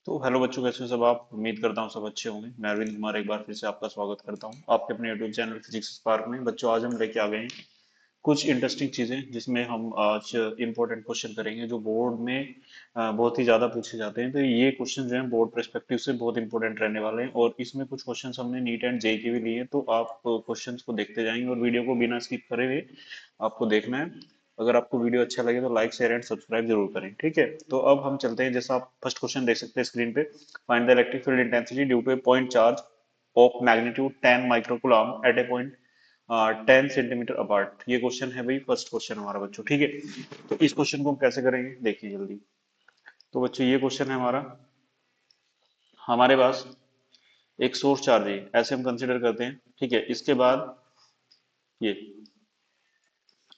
तो हेलो बच्चों, कैसे हो सब आप। उम्मीद करता हूँ सब अच्छे होंगे। मैं अरविंद कुमार एक बार फिर से आपका स्वागत करता हूँ आपके अपने यूट्यूब चैनल फिजिक्स स्पार्क में। बच्चों, आज हम लेके आ गए हैं कुछ इंटरेस्टिंग चीजें जिसमें हम आज इंपॉर्टेंट क्वेश्चन करेंगे जो बोर्ड में बहुत ही ज्यादा पूछे जाते हैं। तो ये क्वेश्चन जो है बोर्ड पर्सपेक्टिव से बहुत इंपॉर्टेंट रहने वाले हैं और इसमें कुछ क्वेश्चन हमने नीट एंड जेई के भी लिए हैं। तो आप क्वेश्चन को देखते जाएंगे और वीडियो को बिना स्किप करे हुए आपको देखना है। अगर आपको वीडियो अच्छा लगे तो लाइक शेयर एंड सब्सक्राइब जरूर करें, ठीक है। तो अब हम चलते हैं, जैसा आप फर्स्ट क्वेश्चन देख सकते हैं स्क्रीन पे। Find the electric field intensity due to a point charge of magnitude 10 microcoulomb at a point 10 centimetre apart. ये क्वेश्चन है भाई, फर्स्ट क्वेश्चन हमारा बच्चों, ठीक है। तो इस क्वेश्चन को हम कैसे करेंगे देखिए जल्दी। तो बच्चों ये क्वेश्चन है हमारा, हमारे पास एक सोर्स चार्ज है, ऐसे हम कंसिडर करते हैं, ठीक है। इसके बाद ये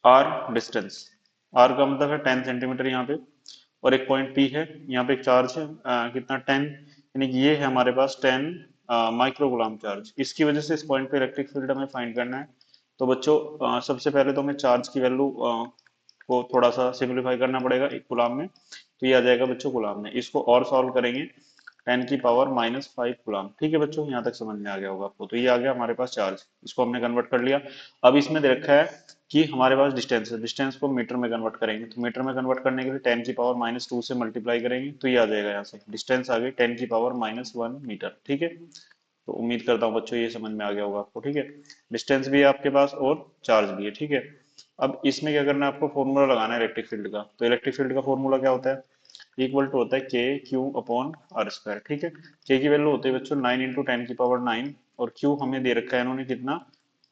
आर डिस्टेंस, आर का मतलब है 10 सेंटीमीटर यहाँ पे, और एक पॉइंट पी है, यहाँ पे एक चार्ज है कितना 10, यानी कि ये है हमारे पास 10 माइक्रोगुलाम चार्ज। इसकी वजह से इस पॉइंट पे इलेक्ट्रिक फील्ड हमें फाइंड करना है। तो बच्चों सबसे पहले तो हमें चार्ज की वैल्यू को थोड़ा सा सिंप्लीफाई करना पड़ेगा एक गुलाम में। तो ये आ जाएगा बच्चों गुलाम में, इसको और सॉल्व करेंगे 10 की पावर -5 गुलाम, ठीक है बच्चों। यहाँ तक समझ में आ गया होगा आपको। तो ये आ गया हमारे पास चार्ज, इसको हमने कन्वर्ट कर लिया। अब इसमें दे रखा है कि हमारे पास डिस्टेंस है, डिस्टेंस को मीटर में कन्वर्ट करेंगे। तो मीटर में कन्वर्ट करने के लिए 10 की पावर -2 से मल्टीप्लाई करेंगे, तो ये आ जाएगा यहाँ से डिस्टेंस आ गई 10 की पावर -1 मीटर, ठीक है। तो उम्मीद करता हूँ बच्चों ये समझ में आ गया होगा आपको, ठीक है। डिस्टेंस भी है आपके पास और चार्ज भी है, ठीक है। अब इसमें क्या करना है आपको, फॉर्मूला लगाना है इलेक्ट्रिक फील्ड का। तो इलेक्ट्रिक फील्ड का फॉर्मूला क्या होता है, इक्वल टू होता है के क्यू अपॉन आर स्क्वायर, ठीक है। के की वैल्यू होती है बच्चों 9 × 10 की पावर 9, और क्यू हमें दे रखा है इन्होंने कितना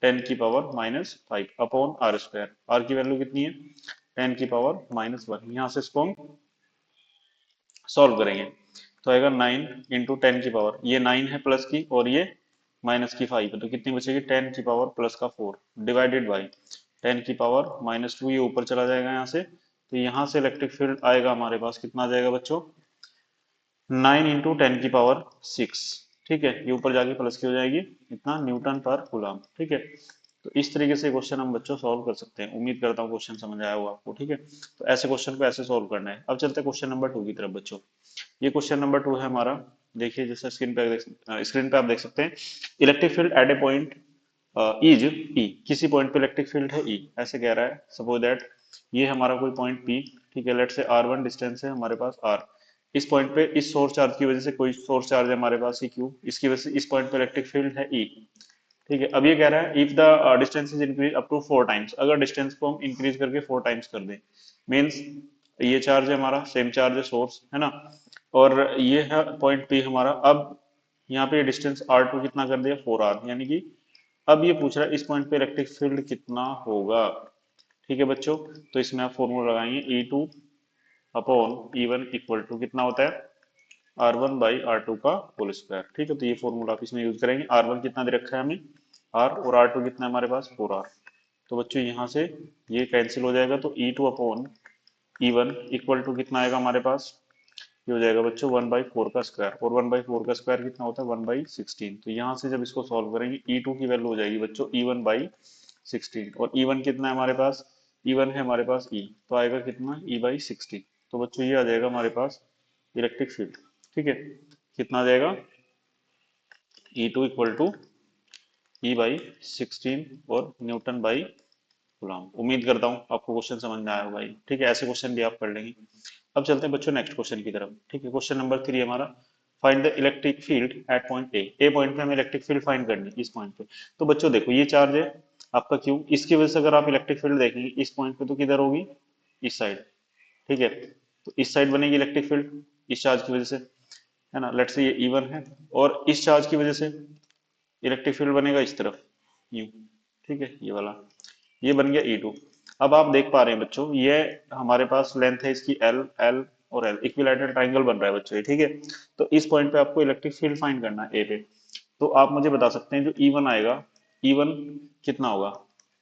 10 की power -5 upon r square. R की वैल्यू कितनी है 10 की पावर -1। यहाँ से इसको हम सॉल्व करेंगे तो आएगा 9 × 10 की पावर, ये 9 है प्लस की और ये -5 है, तो कितनी बचेगी 10 की पावर+4 डिवाइडेड बाई 10 की पावर-2। ये ऊपर चला जाएगा यहाँ से, तो यहाँ से इलेक्ट्रिक फील्ड आएगा हमारे पास कितना आ जाएगा बच्चों 9 × 10 की पावर 6, ठीक है। ये ऊपर जाके प्लस की हो जाएगी इतना न्यूटन पर कूलम, ठीक है। तो इस तरीके से क्वेश्चन हम बच्चों सॉल्व कर सकते हैं। उम्मीद करता हूँ क्वेश्चन समझ आया होगा आपको, ठीक है। तो ऐसे क्वेश्चन को ऐसे सॉल्व करना है। अब चलते हैं क्वेश्चन नंबर 2 की तरफ बच्चों। ये क्वेश्चन नंबर 2 है हमारा। देखिए जैसे स्क्रीन पे आप देख सकते हैं, electric field at a point is E. किसी पॉइंट पे इलेक्ट्रिक फील्ड है ई, ऐसे कह रहा है। सपोज दैट ये हमारा कोई पॉइंट पी, ठीक है। लेट से R1 डिस्टेंस है हमारे पास R। इस पॉइंट पे इस सोर्स चार्ज की वजह से, कोई सोर्स चार्ज है हमारे पास सी क्यू, इसकी वजह से इस पॉइंट पे इलेक्ट्रिक फील्ड है ई, ठीक है। अब ये कह रहा है if the distance is increase up to 4 times, अगर डिस्टेंस को हम इंक्रीज करके 4 टाइम्स कर दें, मीन्स ये चार्ज है हमारा, सेम चार्ज है सोर्स, है ना। और ये है पॉइंट पी हमारा। अब यहाँ पे डिस्टेंस R2 कितना कर दिया 4R, यानी कि अब ये पूछ रहा है इस पॉइंट पे इलेक्ट्रिक फील्ड कितना होगा, ठीक है बच्चों। तो इसमें आप फॉर्मूला लगाएंगे E2 upon E1 equal to कितना होता है R1/R2 का होल स्क्वायर, ठीक है। तो ये फॉर्मूला आप इसमें यूज करेंगे। R1 कितना दे रखा है हमें R, और R2 कितना है हमारे पास 4R। तो बच्चों यहाँ से ये कैंसिल हो जाएगा, तो E2 upon E1 equal to कितना आएगा हमारे पास, ये हो जाएगा बच्चों 1/4 का स्क्वायर, और 1/4 का स्क्वायर कितना होता है 1/16। तो यहाँ से जब इसको सॉल्व करेंगे E2 की वैल्यू हो जाएगी बच्चों E1/16, और E1 कितना है हमारे पास, E1 है हमारे पास E, तो आएगा कितना E/16। तो बच्चों ये आ जाएगा हमारे पास इलेक्ट्रिक फील्ड, ठीक है। कितना आ जाएगा E2 इक्वल टू E/16 और न्यूटन बाई कूलम। उम्मीद करता हूँ आपको क्वेश्चन समझ में आया होगा भाई, ठीक है। ऐसे क्वेश्चन भी आप कर लेंगे। अब चलते हैं बच्चों नेक्स्ट क्वेश्चन की तरफ, ठीक है। क्वेश्चन नंबर 3 हमारा, find the electric field eight point A. A point पे हमें इलेक्ट्रिक फील्ड फाइंड करनी है, इस पॉइंट पे। तो बच्चों देखो ये चार्ज है आपका क्यू, इसकी वजह से अगर आप इलेक्ट्रिक फील्ड देखेंगे इस पॉइंट पे, तो किधर होगी इस साइड, ठीक है। तो इस साइड बनेगी इलेक्ट्रिक फील्ड इस चार्ज की वजह से, है ना। लेट्स से ये E1 है, और इस चार्ज की वजह से इलेक्ट्रिक फील्ड बनेगा इस तरफ यू, ठीक है, ये वाला। ये बन गया E2। अब आप देख पा रहे हैं बच्चों, ये हमारे पास लेंथ है इसकी L, L और L, इक्विलैटरल ट्राइंगल बन रहा है बच्चों ये, ठीक है। तो इस पॉइंट पे आपको इलेक्ट्रिक फील्ड फाइंड करना है ए पे। तो आप मुझे बता सकते हैं जो E1 आएगा, E1 कितना होगा,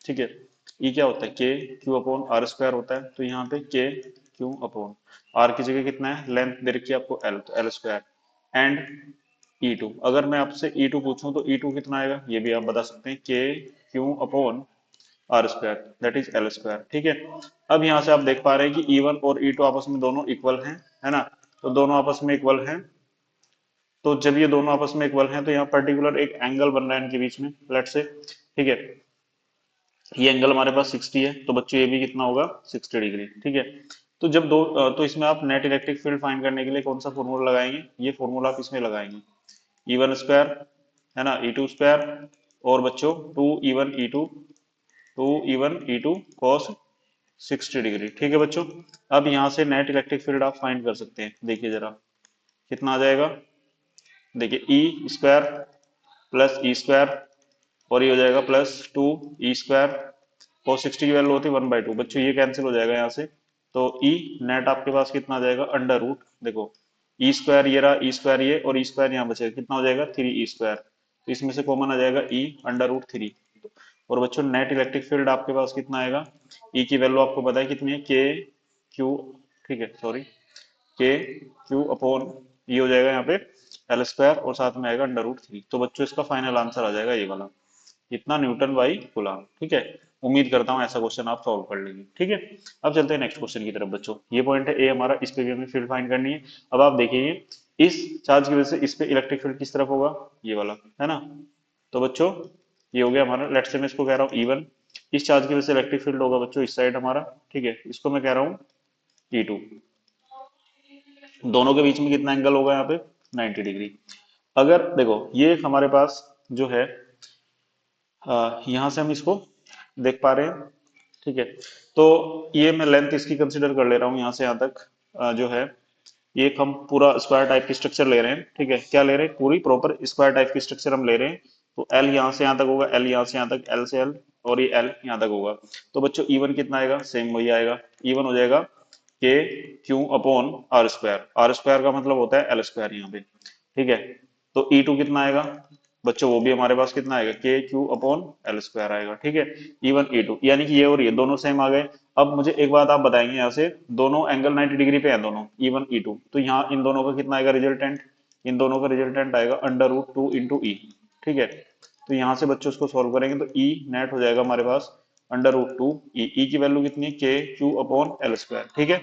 ठीक है। E क्या होता है के क्यू अपॉन आर स्क्वायर होता है, तो यहाँ पे के क्यू अपॉन आर की जगह कितना है, लेंथ दे रखी है आपको L, तो L स्क्वायर एंड E2। अगर मैं आपसे E2 पूछूं तो E2 कितना आएगा, ये भी आप बता सकते हैं k q upon r square, that is L square, ठीक है। अब यहाँ से आप देख पा रहे हैं कि E1 और E2 आपस में दोनों इक्वल हैं, है ना। तो दोनों आपस में इक्वल हैं, तो जब ये दोनों आपस में इक्वल हैं तो यहाँ पर्टिकुलर एक एंगल बन रहा है इनके बीच में, लेट से, ठीक है। ये एंगल हमारे पास 60 है, तो बच्चों ये भी कितना होगा, 60 डिग्री, ठीक है। तो जब तो इसमें आप नेट इलेक्ट्रिक फील्ड फाइंड करने के लिए कौन सा फॉर्मूला लगाएंगे, ये फॉर्मूला आप इसमें लगाएंगे, E1 स्क्वायर, है ना, E2 स्क्वायर, और बच्चों 2 E1 E2 कॉस 60 डिग्री, ठीक है बच्चों। अब यहाँ से नेट इलेक्ट्रिक फील्ड आप फाइंड कर सकते हैं, देखिए जरा कितना आ जाएगा, देखिए E square plus E square, और ये हो जाएगा +2 E स्क्वायर, cos 60 की वैल्यू होती है 1/2, बच्चों ये कैंसिल हो जाएगा यहाँ से, तो ई नेट आपके पास कितना आ जाएगा, अंडर रूट, देखो ई स्क्वायर ये रहा, ई स्क्वायर ये, और ई स्क्वायर यहाँ बचेगा, कितना हो जाएगा 3E स्क्वायर, तो इसमें से कॉमन आ जाएगा ई अंडर रूट 3। और बच्चों नेट इलेक्ट्रिक फील्ड आपके पास कितना आएगा, ई की वैल्यू आपको पता है कितनी है, के क्यू, ठीक है, सॉरी, के क्यू अपॉन, ये हो जाएगा यहाँ पे एल स्क्वायर, और साथ में आएगा अंडर रूट 3। तो बच्चों इसका फाइनल आंसर आ जाएगा ये वाला, इतना न्यूटन बाई कूलम, ठीक है। उम्मीद करता हूँ ऐसा क्वेश्चन आप सॉल्व कर लेंगे, ठीक है। अब चलते हैं नेक्स्ट क्वेश्चन की तरफ बच्चों, ये पॉइंट है ए हमारा, इस पे भी हमें फील्ड फाइंड करनी है। अब आप देखिए इस चार्ज की वजह से इस पे इलेक्ट्रिक फील्ड किस तरफ होगा, ये वाला, है ना। तो बच्चों ये हो गया हमारा, लेट्स से मैं इसको कह रहा हूँ E1, इस चार्ज की वजह से इलेक्ट्रिक फील्ड होगा बच्चों इस साइड हमारा, ठीक है, इसको मैं कह रहा हूँ E2। दोनों के बीच में कितना एंगल होगा यहाँ पे, 90 डिग्री। अगर देखो ये हमारे पास जो है, यहाँ से हम इसको देख पा रहे हैं, ठीक है। तो ये मैं लेंथ इसकी कंसिडर कर ले रहा हूँ यहाँ से यहाँ तक, जो है ये हम पूरा स्क्वायर टाइप की स्ट्रक्चर ले रहे हैं, ठीक है, क्या ले रहे हैं, पूरी प्रॉपर स्क्वायर टाइप की स्ट्रक्चर हम ले रहे हैं। तो एल यहाँ से यहाँ तक होगा, एल यहाँ से यहाँ तक, एल से एल, और ये एल यहाँ तक होगा। तो बच्चों E1 कितना आएगा, सेम वही आएगा, E1 हो जाएगा k q upon r square, r square का मतलब होता है एल स्क्वायर यहाँ पे, ठीक है। तो E2 कितना आएगा बच्चों, वो भी हमारे पास कितना आएगा, के क्यू अपॉन एल स्क्वायर आएगा, ठीक है। E1 E2 यानी कि ये और ये दोनों सेम आ गए। अब मुझे एक बात आप बताएंगे, यहाँ से दोनों एंगल 90 डिग्री पे हैं दोनों, E1 E2, तो यहाँ इन दोनों का कितना आएगा रिजल्टेंट, इन दोनों का रिजल्टेंट आएगा अंडर रूट 2 इंटू ई, ठीक है। तो यहाँ से बच्चों उसको सॉल्व करेंगे तो ई नेट हो जाएगा हमारे पास अंडर रूट 2 ई की वैल्यू कितनी है, के क्यू अपॉन एल स्क्वायर, ठीक है।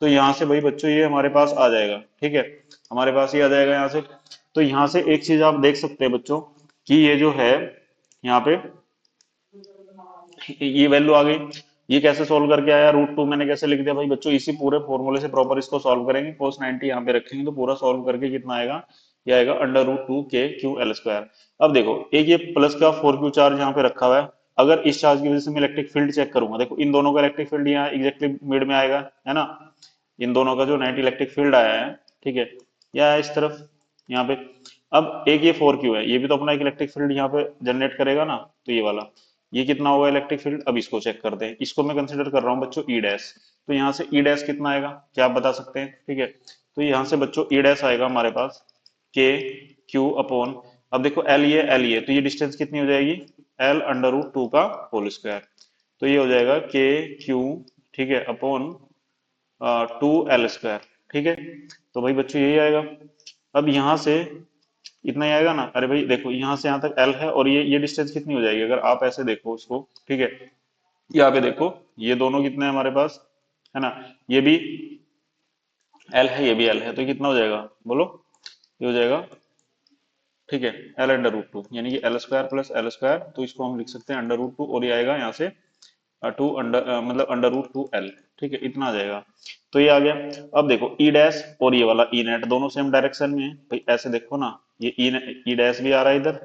तो यहाँ से भाई बच्चों ये हमारे पास आ जाएगा, ठीक है, हमारे पास ये आ जाएगा यहाँ से। तो यहाँ से एक चीज आप देख सकते हैं बच्चों कि ये जो है यहाँ पे ये वैल्यू आ गई, ये कैसे सोल्व करके आया, √2 मैंने कैसे लिख दिया भाई बच्चों, इसी पूरे फॉर्मूले से प्रॉपर इसको सॉल्व करेंगे, cos 90 यहाँ पे रखेंगे तो पूरा सॉल्व करके कितना आएगा, ये आएगा अंडर रूट 2 के क्यू एल स्क्वायर। अब देखो एक ये प्लस का 4Q चार्ज यहाँ पे रखा हुआ है, अगर इस चार्ज की वजह से मैं इलेक्ट्रिक फील्ड चेक करूंगा, देखो इन दोनों का इलेक्ट्रिक फील्ड यहाँ एग्जैक्टली मिड में आएगा, है ना, इन दोनों का जो नेट इलेक्ट्रिक फील्ड आया है, ठीक है, यह आया इस तरफ यहाँ पे। अब एक ये 4Q है, ये भी तो अपना एक इलेक्ट्रिक फील्ड यहाँ पे जनरेट करेगा ना, तो ये वाला, ये कितना होगा इलेक्ट्रिक फील्ड, अब इसको चेक करते हैं, इसको मैं कंसिडर कर रहा हूँ बच्चों ई डैश। तो यहाँ से ई डैश कितना आएगा, क्या आप बता सकते हैं, ठीक है। तो यहाँ से बच्चों ई डैश आएगा हमारे पास के क्यू अपॉन, अब देखो एल ये, तो ये डिस्टेंस कितनी हो जाएगी, एल अंडर रूट 2 का होल स्क्वायर, तो ये हो जाएगा के क्यू, ठीक है, अपॉन 2L स्क्वायर, ठीक है। तो भाई बच्चों यही आएगा। अब यहाँ से इतना ही आएगा ना, अरे भाई देखो यहाँ से यहाँ तक एल है, और ये डिस्टेंस कितनी हो जाएगी, अगर आप ऐसे देखो उसको, ठीक है, यहाँ पे देखो ये दोनों कितने हैं हमारे पास, है ना, ये भी एल है, ये भी एल है, तो कितना हो जाएगा बोलो, ये हो जाएगा, ठीक है, एल अंडर रूट 2, यानी कि L square plus L square, तो इसको हम लिख सकते हैं अंडर रूट 2, और ये आएगा यहाँ से टू अंडर मतलब अंडर रूट 2 एल, ठीक है, इतना आ जाएगा। तो ये आ गया। अब देखो ई डैश और ये वाला ई नेट दोनों सेम डायरेक्शन में है भाई, ऐसे देखो ना, ये ई डैश भी आ रहा है इधर,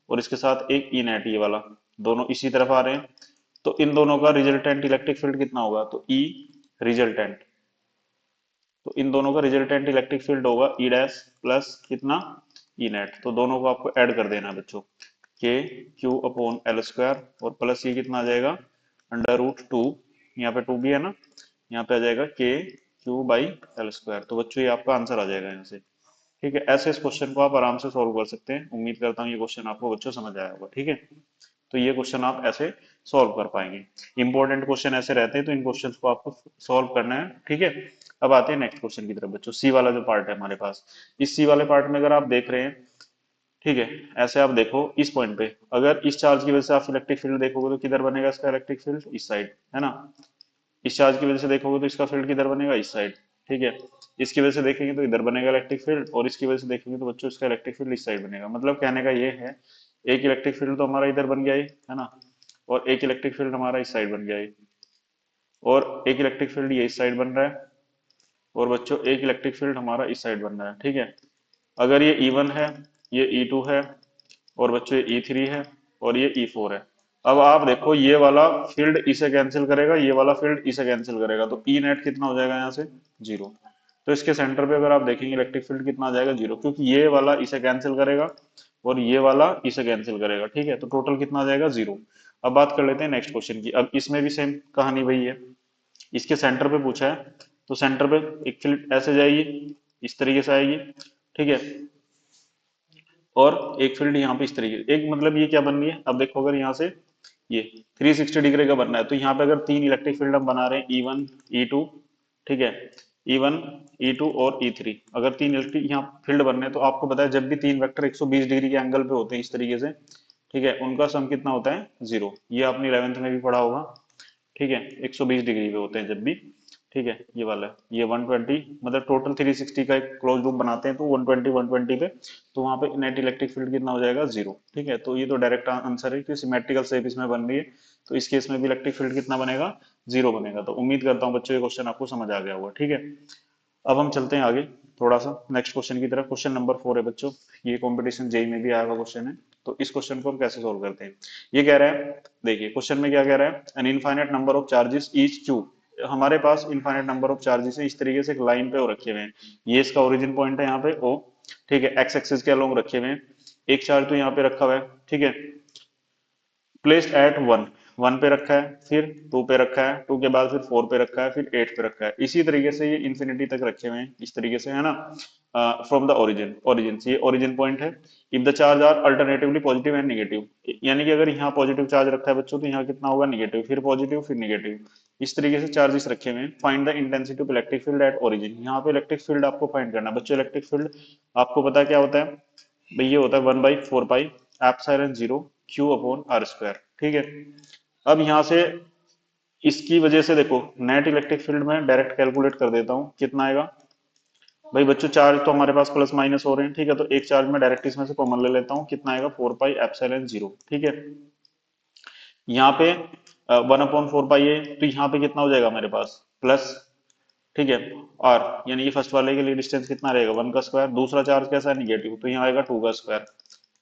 और इसके साथ एक ई नेट ये वाला, दोनों इसी तरफ आ रहे हैं। तो इन दोनों का रिजल्टेंट इलेक्ट्रिक फील्ड कितना होगा, तो ई रिजल्टेंट, तो इन दोनों का रिजल्टेंट इलेक्ट्रिक फील्ड होगा ई डैश प्लस कितना, ई नेट, तो दोनों को आपको ऐड कर देना है बच्चों, के क्यू अपॉन एल स्क्वायर, और प्लस ये कितना आ जाएगा अंडर रूट 2, यहाँ पे 2 भी है ना, यहाँ पे आ जाएगा k Q by L square. तो बच्चों ये आपका आंसर आ जाएगा यहाँ से, ठीक है। ऐसे इस क्वेश्चन को आप आराम से सॉल्व कर सकते हैं, उम्मीद करता हूँ ये क्वेश्चन आपको बच्चों समझ आया होगा, ठीक है। तो ये क्वेश्चन आप ऐसे सॉल्व कर पाएंगे, इंपॉर्टेंट क्वेश्चन ऐसे रहते हैं, तो इन क्वेश्चंस को आपको सॉल्व करना है, ठीक है। अब आते हैं नेक्स्ट क्वेश्चन की तरफ बच्चों, सी वाला जो पार्ट है हमारे पास, इस सी वाले पार्ट में अगर आप देख रहे हैं, ठीक है, ऐसे आप देखो इस पॉइंट पे, अगर इस चार्ज की वजह से आप इलेक्ट्रिक फील्ड देखोगे तो किधर बनेगा इसका इलेक्ट्रिक फील्ड, इस साइड, है ना। इस चार्ज की वजह से देखोगे तो इसका फील्ड किधर बनेगा, इस साइड। ठीक है। इसकी वजह से देखेंगे तो इधर बनेगा इलेक्ट्रिक फील्ड, और इसकी वजह से देखेंगे तो बच्चों इसका इलेक्ट्रिक फील्ड इस साइड बनेगा। मतलब कहने का ये है, एक इलेक्ट्रिक फील्ड तो हमारा इधर बन गया है ना, और एक इलेक्ट्रिक फील्ड हमारा इस साइड बन गया है, और एक इलेक्ट्रिक फील्ड ये इस साइड बन रहा है, और बच्चों एक इलेक्ट्रिक फील्ड हमारा इस साइड बन रहा है। ठीक है। अगर ये E1 है, ये E2 है, और बच्चों ये E3 है, और ये E4 है। अब आप देखो ये वाला फील्ड इसे कैंसिल करेगा, ये वाला फील्ड इसे कैंसिल करेगा, तो ई नेट कितना हो जाएगा यहाँ से, जीरो। तो इसके सेंटर पे अगर आप देखेंगे इलेक्ट्रिक फील्ड कितना आ जाएगा, जीरो, क्योंकि ये वाला इसे कैंसिल करेगा और ये वाला इसे कैंसिल करेगा। ठीक है, तो टोटल कितना आ जाएगा, जीरो। अब बात कर लेते हैं नेक्स्ट क्वेश्चन की। अब इसमें भी सेम कहानी वही है, इसके सेंटर पे पूछा है, तो सेंटर पे एक फील्ड ऐसे जाएगी, इस तरीके से आएगी। ठीक है, और एक फील्ड यहाँ पे इस तरीके से, एक मतलब ये क्या बन रही है, अब देखो अगर यहाँ से ये 360 डिग्री का बनना है, तो यहाँ पे अगर तीन इलेक्ट्रिक फील्ड हम बना रहे हैं, E1 E2, ठीक है, E1 E2 और E3, अगर तीन इलेक्ट्रिक यहाँ फील्ड बनने हैं, तो आपको पता है जब भी तीन वेक्टर 120 डिग्री के एंगल पे होते हैं इस तरीके से, ठीक है, उनका सम कितना होता है, जीरो। ये आपने 11th में भी पढ़ा होगा। ठीक है, 120 डिग्री पे होते हैं जब भी। ठीक है, ये वाला ये 120, मतलब टोटल 360 का एक क्लोज लूप बनाते हैं, तो 120 पे, तो वहां पे नेट इलेक्ट्रिक फील्ड कितना हो जाएगा, जीरो। ठीक है, तो ये तो डायरेक्ट आंसर है कि सिमेट्रिकल शेप इसमें बन रही है, तो इस केस में भी इलेक्ट्रिक फील्ड कितना बनेगा, जीरो बनेगा। तो उम्मीद करता हूँ बच्चों ये क्वेश्चन आपको समझ आ गया होगा। ठीक है, अब हम चलते हैं आगे थोड़ा सा नेक्स्ट क्वेश्चन की तरफ। क्वेश्चन नंबर 4 है बच्चों, ये कंपटीशन जेई में भी आया हुआ क्वेश्चन है। तो इस क्वेश्चन को हम कैसे सोल्व करते हैं, ये कह रहा है, देखिए क्वेश्चन में क्या कह रहा है, an infinite number of charges each Q. हमारे पास इनफाइनाइट नंबर ऑफ चार्जेस है, इस तरीके से एक लाइन पे वो रखे हुए हैं, ये इसका ओरिजिन पॉइंट है यहाँ पे ओ। ठीक है, एक्स एक्सिस के अलोंग रखे हुए हैं, एक चार्ज तो यहाँ पे रखा हुआ है। ठीक है, प्लेस्ड एट वन, वन पे रखा है, फिर टू पे रखा है, टू के बाद फिर फोर पे रखा है, फिर एट पे रखा है, इसी तरीके से ये इन्फिनिटी तक रखे हुए हैं इस तरीके से, है ना, फ्रॉम द ओरिजिन, ओरिजिन से ये ओरिजिन पॉइंट है। If the charge are alternatively positive and negative, यानी कि अगर यहाँ पॉजिटिव चार्ज रखा है बच्चों, तो यहाँ कितना होगा, नेगेटिव, फिर पॉजिटिव, फिर नेगेटिव, इस तरीके से चार्जेस रखे हुए हैं। Find the intensity of electric field at origin, यहाँ पे इलेक्ट्रिक फील्ड आपको फाइंड करना है बच्चों। इलेक्ट्रिक फील्ड आपको पता है क्या होता है भाई, ये होता है 1/4 pi epsilon zero q upon r square. ठीक है, अब यहाँ से इसकी वजह से देखो नेट इलेक्ट्रिक फील्ड में डायरेक्ट कैलकुलेट कर देता हूँ, कितना आएगा भाई बच्चों, चार्ज तो हमारे पास प्लस माइनस हो रहे हैं। ठीक है, तो एक चार्ज में डायरेक्ट इसमें से कॉमन ले लेता हूँ, कितना आएगा, 4 पाई एप्सिलॉन जीरो। ठीक है, यहाँ पे 1/4 पाई है, तो यहाँ पे कितना हो जाएगा हमारे पास, प्लस। ठीक है, और यानी कि फर्स्ट वाले के लिए डिस्टेंस कितना रहेगा, वन का स्क्वायर, दूसरा चार्ज कैसा है, निगेटिव, तो यहाँ आएगा टू का स्क्वायर।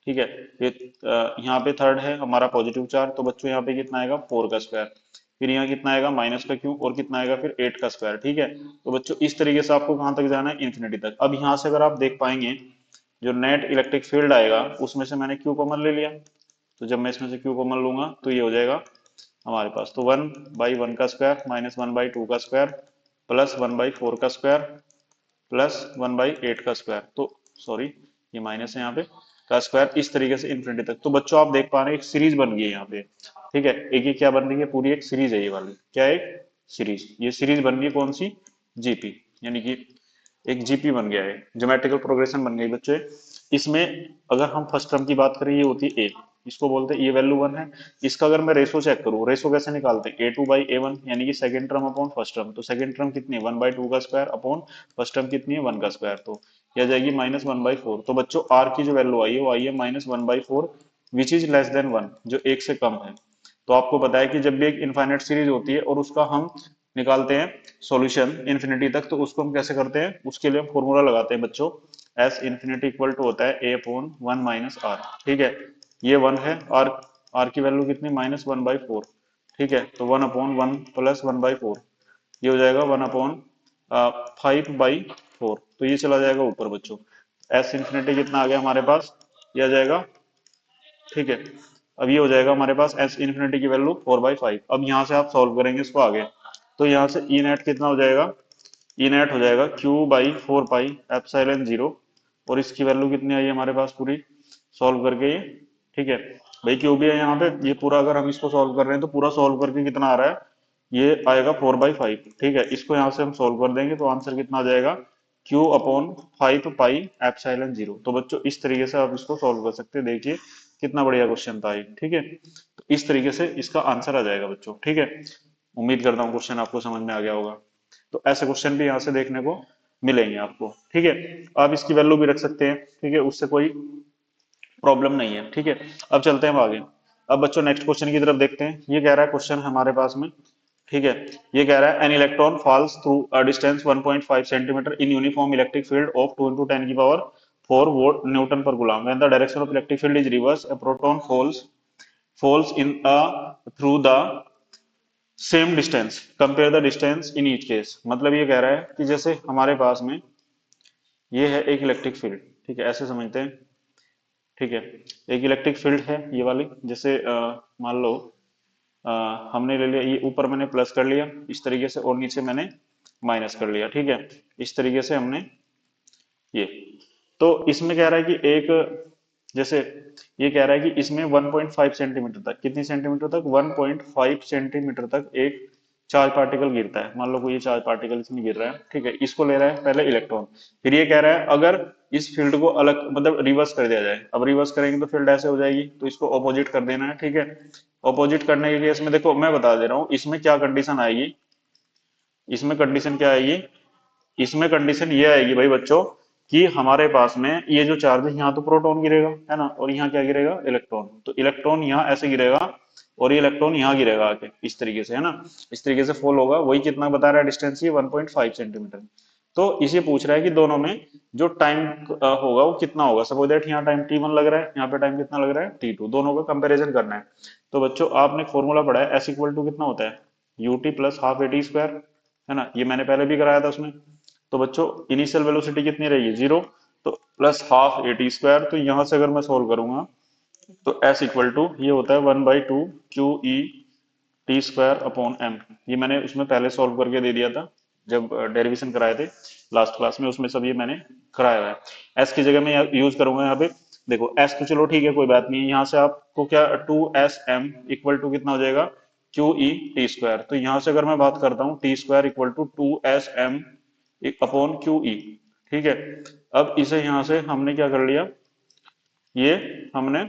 ठीक है, ये यहाँ पे थर्ड है हमारा पॉजिटिव चार्ज, तो बच्चों यहाँ पे कितना आएगा, फोर का स्क्वायर, फिर यहाँ कितना आएगा, माइनस का क्यू, और कितना आएगा फिर एट का स्क्वायर। ठीक है, तो बच्चों इस तरीके से आपको कहाँ तक जाना है, इन्फिनिटी तक। अब यहाँ से अगर आप देख पाएंगे, जो नेट इलेक्ट्रिक फील्ड आएगा उसमें से मैंने क्यू कॉमन ले लिया, तो जब मैं इसमें से क्यू कॉमन लूंगा तो ये हो जाएगा हमारे पास, तो 1/1 का स्क्वायर माइनस 1/2 का स्क्वायर प्लस 1/4 का स्क्वायर प्लस 1/8 का स्क्वायर, तो सॉरी ये माइनस है यहाँ पे, का स्क्वायर, इस तरीके से इन्फिनिटी तक। तो बच्चों आप देख पा रहे हैं एक सीरीज बन गई है यहाँ पे। ठीक है, एक ये क्या बन रही है, पूरी एक सीरीज है ये वाली, क्या है, एक सीरीज, ये सीरीज बन रही है कौन सी, जीपी, यानी कि एक जीपी बन गया है, ज्योमेट्रिकल प्रोग्रेशन बन गई बच्चे। इसमें अगर हम फर्स्ट टर्म की बात करें, ये होती है ए, इसको बोलते हैं ये वैल्यू वन है। इसका अगर मैं रेशो चेक करूँ, रेशो कैसे निकालते हैं, A2/A1, यानी कि second term upon first term, तो सेकंड टर्म कितनी है, 1/2 का स्क्वायर अपॉन फर्स्ट टर्म कितनी है, वन का स्क्वायर, तो यह जाएगी -1/4। तो बच्चों आर की जो वैल्यू आई है वो आई है -1/4, which is less than one, जो एक से कम है। तो आपको पता है कि जब भी एक इनफाइनाइट सीरीज होती है और उसका हम निकालते हैं सॉल्यूशन इन्फिनिटी तक, तो उसको हम कैसे करते हैं, उसके लिए हम फॉर्मूला लगाते हैं बच्चों, एस इन्फिनिटी इक्वल टू होता है A/1 - R। ठीक है, ये वन है, आर की वैल्यू कितनी, -1/4। ठीक है, तो 1/1 प्लस 1/4, ये हो जाएगा 1/5/4, तो ये चला जाएगा ऊपर बच्चों। एस इन्फिनिटी कितना आ गया हमारे पास, ये आ जाएगा। ठीक है, अब ये हो जाएगा हमारे पास एस इन्फिनिटी की वैल्यू 4/5। अब यहाँ से आप सॉल्व करेंगे इसको आगे, तो यहाँ से ई नेट कितना हो जाएगा, ई नेट हो जाएगा Q/4 पाई एप्सिलॉन जीरो, और इसकी वैल्यू कितनी आई है हमारे पास पूरी सॉल्व करके ये। ठीक है भाई, क्यू भी है यहाँ पे, ये पूरा अगर हम इसको सॉल्व कर रहे हैं तो पूरा सॉल्व करके कितना आ रहा है, ये आएगा 4/5। ठीक है, इसको यहाँ से हम सॉल्व कर देंगे तो आंसर कितना आ जाएगा, Q/5 पाई एप्सिलॉन जीरो। तो बच्चों इस तरीके से आप इसको सॉल्व कर सकते हैं, देखिए कितना बढ़िया क्वेश्चन था ये। ठीक है, तो इस तरीके से इसका आंसर आ जाएगा बच्चों। ठीक है, उम्मीद करता हूँ क्वेश्चन आपको समझ में आ गया होगा। तो ऐसे क्वेश्चन भी यहाँ से देखने को मिलेंगे आपको। ठीक है, आप इसकी वैल्यू भी रख सकते हैं, ठीक है, उससे कोई प्रॉब्लम नहीं है। ठीक है, अब चलते हैं हम आगे। अब बच्चों नेक्स्ट क्वेश्चन की तरफ देखते हैं। ये कह रहा है क्वेश्चन हमारे पास में, ठीक है, ये कह रहा है an electron falls through a distance 1.5 centimeter in uniform electric field of 2 into 10 की power 4 volt newton per coulomb when the direction of electric field is reverse a proton falls in a through the same distance compare the distance in each case. मतलब ये कह रहा है कि जैसे हमारे पास में ये है एक इलेक्ट्रिक फील्ड, ठीक है, ऐसे समझते हैं। ठीक है, एक इलेक्ट्रिक फील्ड है ये वाली, जैसे मान लो अ, हमने ले लिया, ये ऊपर मैंने प्लस कर लिया इस तरीके से और नीचे मैंने माइनस कर लिया। ठीक है, इस तरीके से हमने ये, तो इसमें कह रहा है कि एक, जैसे ये कह रहा है कि इसमें 1.5 सेंटीमीटर तक, कितनी सेंटीमीटर तक, 1.5 सेंटीमीटर तक एक चार्ज पार्टिकल गिरता है। मान लो कोई ये चार्ज पार्टिकल इसमें गिर रहा है, ठीक है, इसको ले रहा है पहले इलेक्ट्रॉन। फिर ये कह रहा है अगर इस फील्ड को अलग मतलब रिवर्स कर दिया जाए, अब रिवर्स करेंगे तो फील्ड ऐसे हो जाएगी, तो इसको ऑपोजिट कर देना है। ठीक है, ऑपोजिट करने के केस में देखो मैं बता दे रहा हूँ इसमें क्या कंडीशन आएगी, इसमें कंडीशन क्या आएगी, इसमें कंडीशन ये आएगी भाई बच्चों कि हमारे पास में ये जो चार्ज है यहाँ तो प्रोटॉन गिरेगा है ना, और यहाँ क्या गिरेगा, इलेक्ट्रॉन। तो इलेक्ट्रॉन यहाँ ऐसे गिरेगा और ये इलेक्ट्रॉन यहाँ गिरेगा आके इस तरीके से, है ना, इस तरीके से फॉल होगा। वही कितना बता रहा है डिस्टेंस, ये 1.5 सेंटीमीटर। तो इसे पूछ रहा है कि दोनों में जो टाइम होगा वो कितना होगा। सपोज दैट यहाँ टाइम t1 लग रहा है, यहाँ पे टाइम कितना लग रहा है t2, दोनों का कंपेरिजन करना है। तो बच्चों आपने फॉर्मूला पढ़ा है, s इक्वल टू कितना होता है, ut plus half at square, है ना, ये मैंने पहले भी कराया था उसमें। तो बच्चों इनिशियल वेलोसिटी कितनी रहेगी, जीरो, तो plus half A T square. तो यहां से अगर मैं सोल्व करूंगा तो एस इक्वल टू ये होता है 1/2 q E t square upon m. ये मैंने उसमें पहले सॉल्व करके दे दिया था जब डेरिवेशन कराए थे लास्ट क्लास में, उसमें सब ये मैंने कराया हुआ है। एस की जगह मैं यूज करूंगा यहाँ पे, देखो एस तो चलो ठीक है कोई बात नहीं, यहाँ से आपको क्या 2sm इक्वल टू कितना हो जाएगा, क्यू ई टी स्क्वायर। तो यहाँ से अगर मैं बात करता हूँ t square equal to 2sm upon q E. ठीक है, अब इसे यहां से हमने क्या कर लिया, ये हमने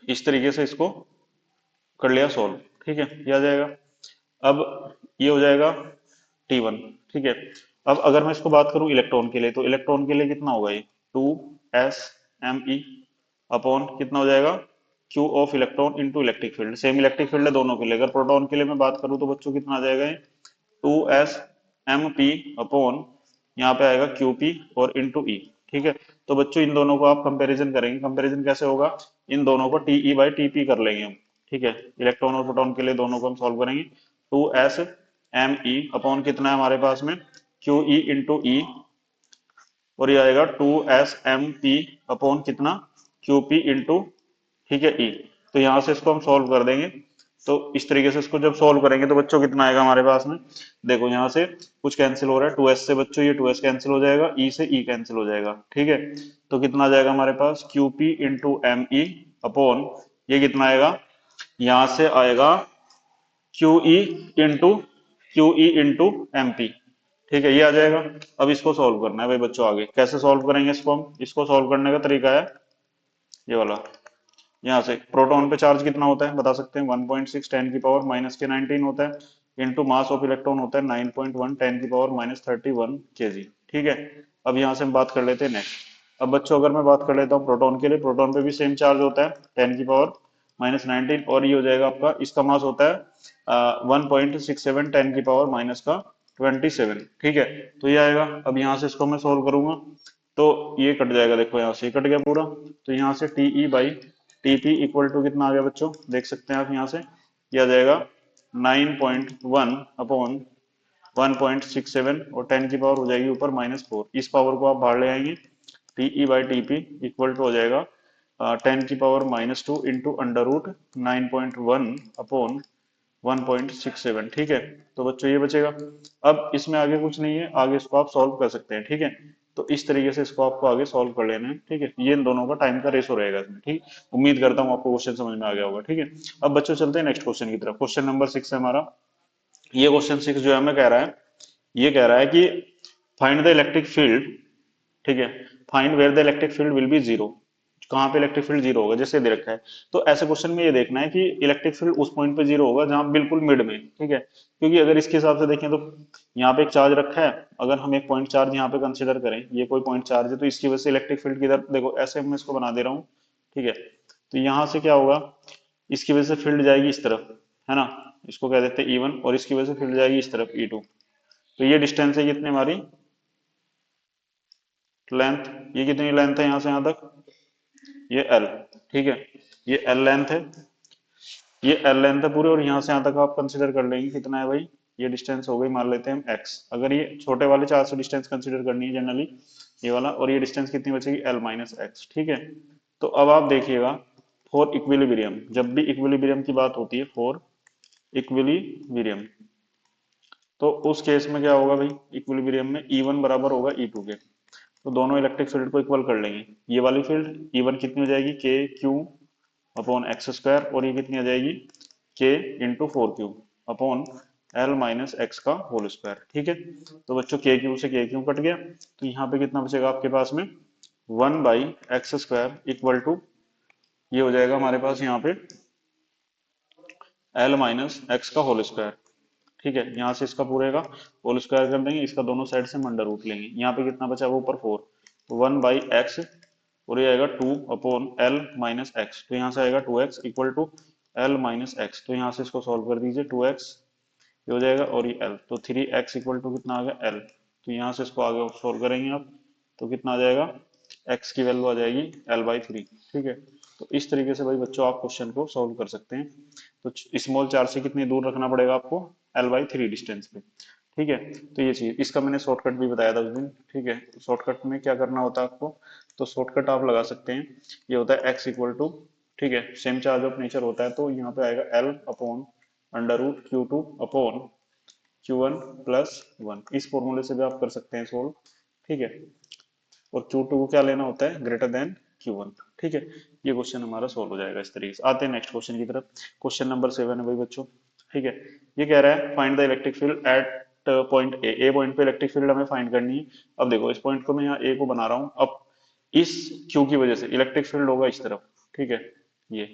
इस तरीके से इसको कर लिया सोल्व। ठीक है, ये आ जाएगा। अब ये हो जाएगा T1। ठीक है, अब अगर मैं इसको बात करूं इलेक्ट्रॉन के लिए, तो इलेक्ट्रॉन के लिए कितना होगा ये 2sme अपॉन कितना हो जाएगा, Q of electron into electric field. Same electric field है दोनों के लिए। अगर प्रोटॉन के लिए मैं बात करूं तो बच्चों कितना आ जाएगा, 2smp अपॉन यहाँ पे आएगा QP और इंटू ई। ठीक है, तो बच्चों इन दोनों को आप कंपैरिजन करेंगे, कंपैरिजन कैसे होगा, इन दोनों को TE बाई TP कर लेंगे हम। ठीक है, इलेक्ट्रॉन और प्रोटॉन के लिए दोनों को हम सॉल्व करेंगे। 2sme अपॉन कितना है हमारे पास में, QE इंटू ई, और ये आएगा 2smp अपॉन कितना, QP इंटू, ठीक है, ई। तो यहाँ से इसको हम सॉल्व कर देंगे। तो इस तरीके से इसको जब सॉल्व करेंगे तो बच्चों कितना आएगा हमारे पास में, देखो यहाँ से कुछ कैंसिल हो रहा है, 2s से बच्चों ये 2s कैंसिल हो जाएगा, e से e कैंसिल हो जाएगा। ठीक है, तो कितना आ जाएगा हमारे पास, QP into m E upon ये कितना आएगा, यहाँ से आएगा QE इंटू एम पी। ठीक है, ये आ जाएगा। अब इसको सॉल्व करना है भाई बच्चों, आगे कैसे सॉल्व करेंगे इसको हम, इसको सॉल्व करने का तरीका है ये वाला। यहाँ से प्रोटॉन पे चार्ज कितना होता है बता सकते हैं, 1.6 10 की पावर माइनस के 19 होता है, इनटू मास ऑफ इलेक्ट्रॉन होता है 9.1 10 की पावर माइनस 31 केजी। ठीक है, अब यहाँ से हम बात कर लेते हैं नेक्स्ट। अब बच्चों अगर मैं बात कर लेता हूँ प्रोटॉन के लिए, प्रोटॉन पे भी सेम चार्ज होता है 10 की पावर माइनस 19, और ये हो जाएगा आपका, इसका मास होता है 1.67 10 की पावर माइनस का 27। ठीक है, तो ये आएगा। अब यहाँ से इसको मैं सोल्व करूंगा तो ये कट जाएगा, देखो यहाँ से कट गया पूरा। तो यहाँ से TE by TP equal to कितना आ गया बच्चों, देख सकते हैं आप यहाँ से, ये आ जाएगा 9.1 अपॉन 1.67 और 10 की पावर हो जाएगी ऊपर -4। इस पावर को आप बाहर ले आएंगे, TE by TP equal to हो जाएगा 10 की power -2 into under root 9.1 upon 1.67। ठीक है, तो बच्चों ये बचेगा। अब इसमें आगे कुछ नहीं है, आगे इसको आप सॉल्व कर सकते हैं। ठीक है, तो इस तरीके से इसको आपको आगे सॉल्व कर लेना है। ठीक है, ये इन दोनों का टाइम का रेशो रहेगा इसमें। ठीक, उम्मीद करता हूँ आपको क्वेश्चन समझ में आ गया होगा। ठीक है, अब बच्चों चलते हैं नेक्स्ट क्वेश्चन की तरफ। क्वेश्चन नंबर 6 है हमारा। ये क्वेश्चन 6 जो है हमें कह रहा है, ये कह रहा है कि फाइंड द इलेक्ट्रिक फील्ड, ठीक है, find where the electric field will be zero कहाँ पे इलेक्ट्रिक फील्ड जीरो होगा, जैसे दे रखा है। तो ऐसे क्वेश्चन में ये देखना है कि इलेक्ट्रिक फील्ड उस पॉइंट पे जीरो होगा जहां बिल्कुल मिड में, ठीक है। क्योंकि अगर इसके हिसाब से देखें तो यहाँ पे एक चार्ज रखा है, अगर हम एक पॉइंट चार्ज यहाँ पे कंसिडर करें, ये कोई पॉइंट चार्ज है, तो इसकी वजह से इलेक्ट्रिक फील्ड किधर, देखो ऐसे मैं इसको बना दे रहा हूँ, ठीक है। तो यहाँ से क्या होगा, इसकी वजह से फील्ड जाएगी इस तरफ, है ना, इसको कह देते हैं E1, और इसकी वजह से फील्ड जाएगी इस तरफ E2। तो ये डिस्टेंस है कितनी हमारी, लेंथ, ये कितनी लेंथ है यहाँ से यहाँ तक, ये L, ठीक है, ये L लेंथ है, ये L लेंथ है पूरे, और यहाँ से यहाँ तक आप कंसिडर कर लेंगे कितना है भाई, ये डिस्टेंस हो गई, मान लेते हैं हम x। अगर ये छोटे वाले चार्ज से डिस्टेंस कंसिडर करनी है जनरली, ये वाला, और ये डिस्टेंस कितनी बचेगी, L माइनस एक्स, ठीक है। तो अब आप देखिएगा, फॉर इक्विलिब्रियम, जब भी इक्विलिब्रियम की बात होती है, फॉर इक्विलिब्रियम, तो उस केस में क्या होगा भाई, इक्विलिब्रियम में E1 बराबर होगा E2 के। तो दोनों इलेक्ट्रिक फील्ड को इक्वल कर लेंगे। ये वाली फील्ड E1 कितनी हो जाएगी, के क्यू अपॉन एक्स स्क्वायर, और ये कितनी आ जाएगी, के into 4 Q upon L minus x का होल स्क्वायर, ठीक है। तो बच्चों के क्यू से के क्यू कट गया, तो यहाँ पे कितना बचेगा आपके पास में, 1/x² इक्वल टू, ये हो जाएगा हमारे पास यहाँ पे L माइनस एक्स का होल स्क्वायर, ठीक है। यहाँ से इसका पूरे का होल स्क्वायर कर देंगे, इसका दोनों साइड से हम अंडर रूट लेंगे। यहाँ पे कितना बचा, वो ऊपर 4, तो 1/x, और ये आएगा 2 अपॉन L माइनस एक्स, तो यहाँ से आएगा 2x equal to L minus x. तो यहाँ से इसको सॉल्व कर दीजिए, 2x ये हो जाएगा, और ये L, तो 3x इक्वल टू कितना आ गया, L। तो यहाँ से इसको आगे सॉल्व करेंगे आप, तो कितना आ जाएगा, x की वैल्यू आ जाएगी L/3, ठीक है। तो इस तरीके से भाई बच्चों आप क्वेश्चन को सॉल्व कर सकते हैं। तो स्मॉल चार्ज से कितनी दूर रखना पड़ेगा आपको, L/3 डिस्टेंस पे, ठीक है। तो ये चीज, इसका मैंने शॉर्टकट भी बताया था उस दिन, ठीक है। शॉर्टकट में क्या करना होता है आपको, तो शॉर्टकट आप लगा सकते हैं, ये होता है x इक्वल टू, ठीक है, सेम चार्ज ऑफ नेचर होता है, तो यहाँ पे आएगा L upon under root Q2 upon Q1 plus 1। इस फॉर्मूले से भी आप कर सकते हैं सोल्व, ठीक है। और Q2 को क्या लेना होता है, ग्रेटर देन Q1, ठीक है। ये क्वेश्चन हमारा सोल्व हो जाएगा इस तरीके से। आते हैं नेक्स्ट क्वेश्चन की तरफ। क्वेश्चन नंबर 7 है भाई बच्चों, ठीक है। ये कह रहा है find the electric field eight point A point पे इलेक्ट्रिक फील्ड हमें फाइंड करनी है। अब देखो इस पॉइंट को मैं यहाँ ए को बना रहा हूँ, अब इस क्यू की वजह से इलेक्ट्रिक फील्ड होगा इस तरफ, ठीक है, ये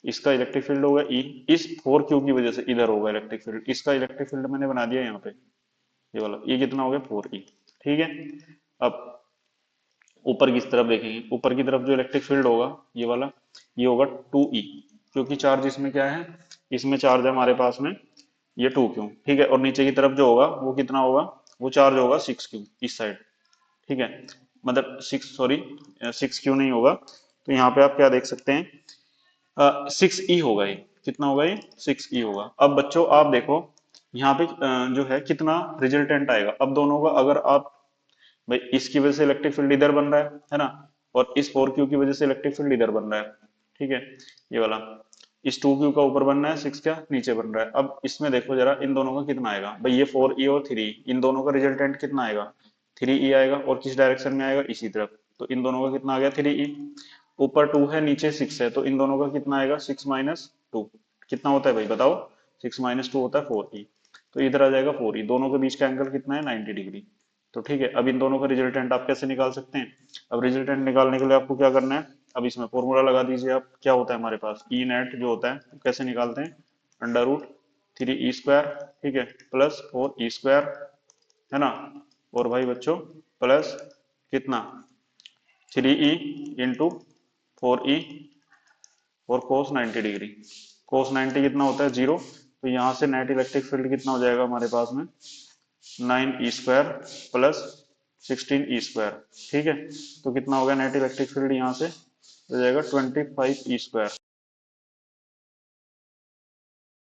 इसका इलेक्ट्रिक फील्ड होगा ई, इस 4Q की वजह से इधर होगा इलेक्ट्रिक फील्ड, इसका इलेक्ट्रिक फील्ड मैंने बना दिया यहाँ पे, ये वाला, ये कितना हो गया 4E, ठीक है। अब ऊपर की तरफ देखेंगे, ऊपर की तरफ जो इलेक्ट्रिक फील्ड होगा ये वाला, ये होगा 2E, क्योंकि चार्ज इसमें क्या है, इसमें चार्ज है हमारे पास में ये 2Q, ठीक है। और नीचे की तरफ जो होगा वो कितना होगा, वो चार्ज होगा 6Q इस साइड, ठीक है, मतलब 6Q नहीं होगा। तो यहाँ पे आप क्या देख सकते हैं, 6E होगा, ये कितना होगा, ये 6E होगा। अब बच्चों आप देखो यहाँ पे जो है कितना रिजल्टेंट आएगा, अब दोनों का अगर आप, भाई इसकी वजह से इलेक्ट्रिक फील्ड इधर बन रहा है ना, और इस 4Q की वजह से इलेक्ट्रिक फील्ड इधर बन रहा है, ठीक है, ये वाला, इस 2Q का ऊपर बनना है, 6 का नीचे बन रहा है। अब इसमें देखो जरा इन दोनों का कितना आएगा, भाई ये 4E और 3E, इन दोनों का रिजल्टेंट कितना आएगा, 3E आएगा, और किस डायरेक्शन में आएगा, इसी तरफ। तो इन दोनों का कितना आ गया, 3E, ऊपर 2 है नीचे 6 है, तो इन दोनों का कितना आएगा, 6 - 2, कितना होता है भाई बताओ, 6 - 2 होता है 4E। तो इधर आ जाएगा 4E, दोनों के बीच का एंगल कितना है, 90 डिग्री। तो ठीक है, अब इन दोनों का रिजल्टेंट आप कैसे निकाल सकते हैं, अब रिजल्टेंट निकालने के लिए आपको क्या करना है, अब इसमें फॉर्मूला लगा दीजिए आप, क्या होता है हमारे पास, ई नेट जो होता है कैसे निकालते हैं, अंडर रूट 3E², ठीक है, प्लस 4E², है ना, और भाई बच्चों प्लस कितना, 3E इंटू 4E, और कोस 90 डिग्री, कोस 90 कितना होता है 0। तो यहाँ से नेट इलेक्ट्रिक फील्ड कितना हो जाएगा हमारे पास में, 9E² प्लस 16E², ठीक है। तो कितना हो गया नेट इलेक्ट्रिक फील्ड यहाँ से हो जाएगा 25E²।